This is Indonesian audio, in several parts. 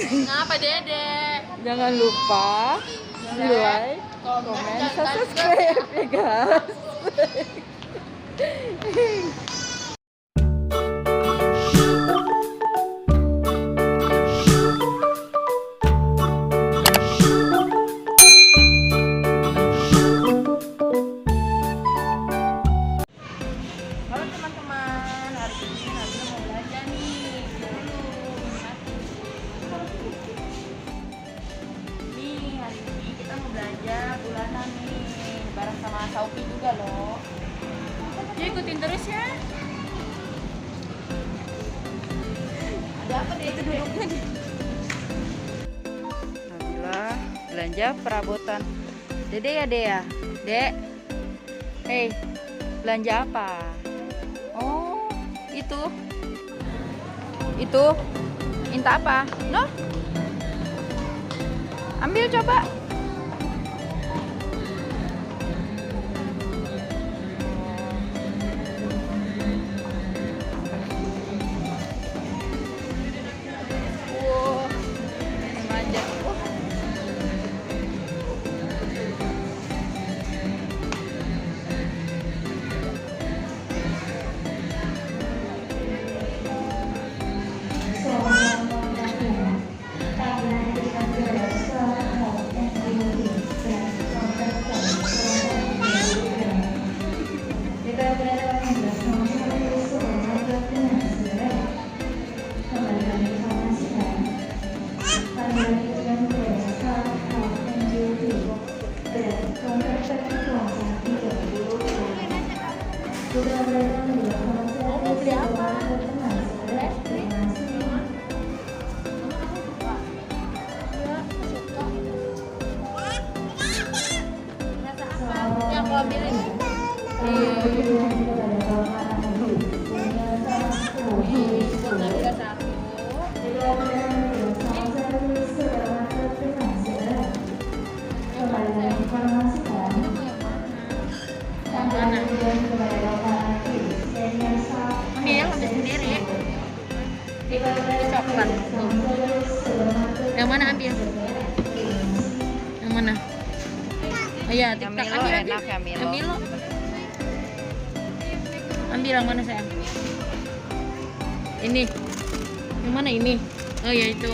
Ngapa Dede? Jangan lupa di like, komen, subscribe ya guys. Halo teman-teman, hari ini Nabila mau belanja nih. Nih, hari ini kita mau belanja bulanan nih, bareng sama Saupi juga loh. Jadi ikutin terus ya. Ada apa deh itu duduknya nih? Nabila belanja perabotan. Dede ya, Dek ya? Dek. Hei, belanja apa? Oh, itu. Minta apa? No? Ambil coba. Wow, manja. Mau beli apa? Yang kau ambil ini? Ambil sendiri. Coklat. Yang mana ambil? Yang mana? Oh iya, Yang TikTok. Milo enak ya, Milo. Yang Milo. Ambil yang mana sayang? Ini. Yang mana ini? Oh ya itu.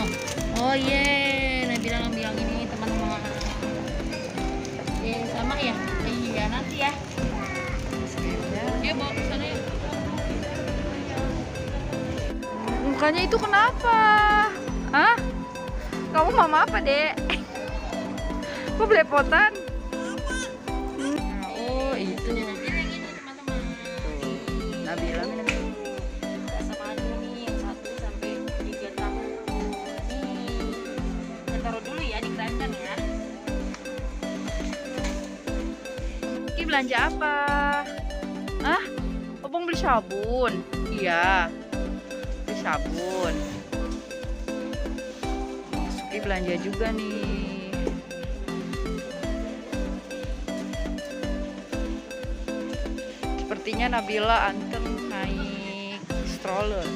Oh iya, Nabila ambil yang ini teman-teman. Sama ya? Iya nanti ya. Dia bawa ke sana ya. Mukanya itu kenapa? Hah? Kamu mama apa, Dek? Kok belepotan? Oh itu nih Nabila yang ini teman-teman. Nabila minum. Sama aja nih yang 1 sampai 3 tahun. Nih, kita taruh dulu ya di keranjang ya. Ini belanja apa? Hah? Opong beli sabun? Iya. Beli sabun. Suki belanja juga nih. Sepertinya Nabila anteng naik stroller.